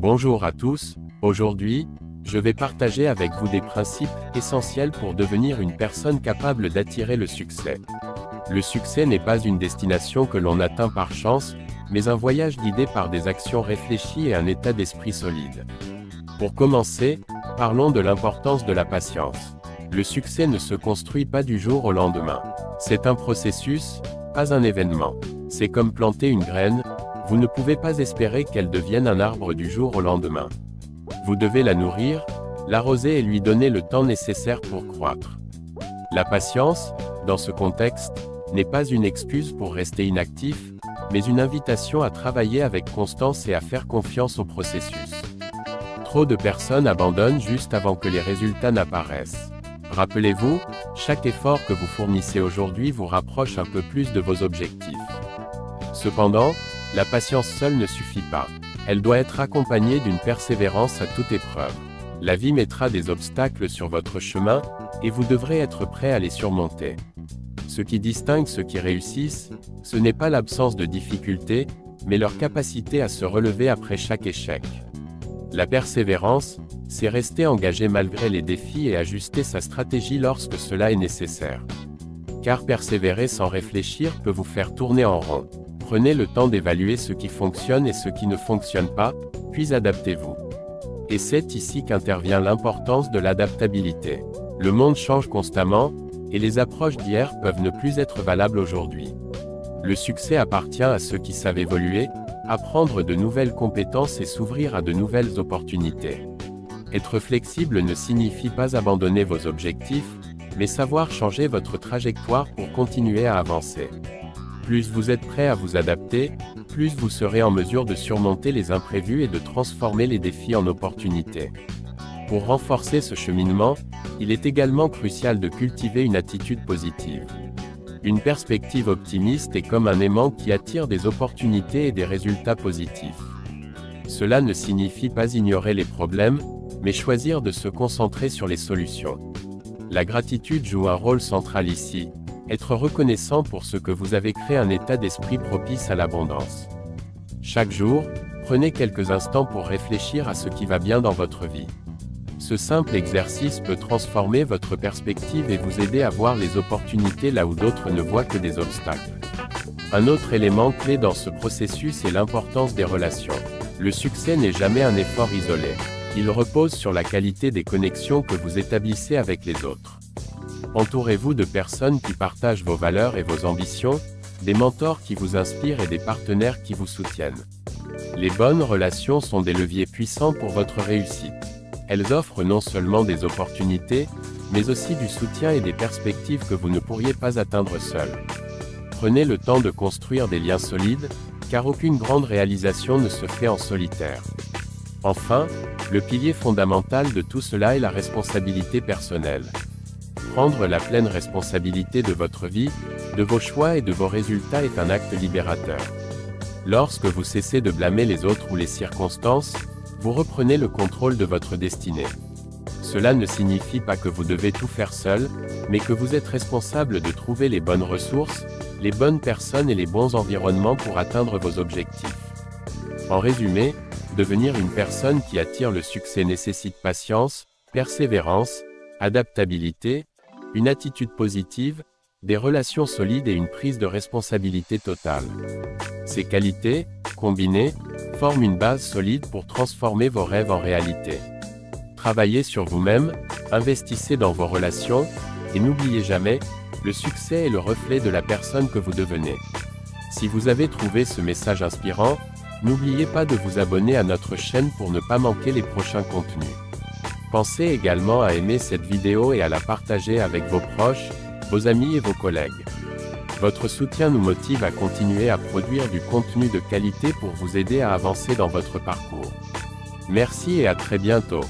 Bonjour à tous, aujourd'hui, je vais partager avec vous des principes essentiels pour devenir une personne capable d'attirer le succès. Le succès n'est pas une destination que l'on atteint par chance, mais un voyage guidé par des actions réfléchies et un état d'esprit solide. Pour commencer, parlons de l'importance de la patience. Le succès ne se construit pas du jour au lendemain. C'est un processus, pas un événement. C'est comme planter une graine, vous ne pouvez pas espérer qu'elle devienne un arbre du jour au lendemain. Vous devez la nourrir, l'arroser et lui donner le temps nécessaire pour croître. La patience, dans ce contexte, n'est pas une excuse pour rester inactif, mais une invitation à travailler avec constance et à faire confiance au processus. Trop de personnes abandonnent juste avant que les résultats n'apparaissent. Rappelez-vous, chaque effort que vous fournissez aujourd'hui vous rapproche un peu plus de vos objectifs. Cependant, la patience seule ne suffit pas. Elle doit être accompagnée d'une persévérance à toute épreuve. La vie mettra des obstacles sur votre chemin, et vous devrez être prêt à les surmonter. Ce qui distingue ceux qui réussissent, ce n'est pas l'absence de difficultés, mais leur capacité à se relever après chaque échec. La persévérance, c'est rester engagé malgré les défis et ajuster sa stratégie lorsque cela est nécessaire. Car persévérer sans réfléchir peut vous faire tourner en rond. Prenez le temps d'évaluer ce qui fonctionne et ce qui ne fonctionne pas, puis adaptez-vous. Et c'est ici qu'intervient l'importance de l'adaptabilité. Le monde change constamment, et les approches d'hier peuvent ne plus être valables aujourd'hui. Le succès appartient à ceux qui savent évoluer, apprendre de nouvelles compétences et s'ouvrir à de nouvelles opportunités. Être flexible ne signifie pas abandonner vos objectifs, mais savoir changer votre trajectoire pour continuer à avancer. Plus vous êtes prêt à vous adapter, plus vous serez en mesure de surmonter les imprévus et de transformer les défis en opportunités. Pour renforcer ce cheminement, il est également crucial de cultiver une attitude positive. Une perspective optimiste est comme un aimant qui attire des opportunités et des résultats positifs. Cela ne signifie pas ignorer les problèmes, mais choisir de se concentrer sur les solutions. La gratitude joue un rôle central ici. Être reconnaissant pour ce que vous avez créé un état d'esprit propice à l'abondance. Chaque jour, prenez quelques instants pour réfléchir à ce qui va bien dans votre vie. Ce simple exercice peut transformer votre perspective et vous aider à voir les opportunités là où d'autres ne voient que des obstacles. Un autre élément clé dans ce processus est l'importance des relations. Le succès n'est jamais un effort isolé. Il repose sur la qualité des connexions que vous établissez avec les autres. Entourez-vous de personnes qui partagent vos valeurs et vos ambitions, des mentors qui vous inspirent et des partenaires qui vous soutiennent. Les bonnes relations sont des leviers puissants pour votre réussite. Elles offrent non seulement des opportunités, mais aussi du soutien et des perspectives que vous ne pourriez pas atteindre seul. Prenez le temps de construire des liens solides, car aucune grande réalisation ne se fait en solitaire. Enfin, le pilier fondamental de tout cela est la responsabilité personnelle. Prendre la pleine responsabilité de votre vie, de vos choix et de vos résultats est un acte libérateur. Lorsque vous cessez de blâmer les autres ou les circonstances, vous reprenez le contrôle de votre destinée. Cela ne signifie pas que vous devez tout faire seul, mais que vous êtes responsable de trouver les bonnes ressources, les bonnes personnes et les bons environnements pour atteindre vos objectifs. En résumé, devenir une personne qui attire le succès nécessite patience, persévérance, adaptabilité, une attitude positive, des relations solides et une prise de responsabilité totale. Ces qualités, combinées, forment une base solide pour transformer vos rêves en réalité. Travaillez sur vous-même, investissez dans vos relations, et n'oubliez jamais, le succès est le reflet de la personne que vous devenez. Si vous avez trouvé ce message inspirant, n'oubliez pas de vous abonner à notre chaîne pour ne pas manquer les prochains contenus. Pensez également à aimer cette vidéo et à la partager avec vos proches, vos amis et vos collègues. Votre soutien nous motive à continuer à produire du contenu de qualité pour vous aider à avancer dans votre parcours. Merci et à très bientôt.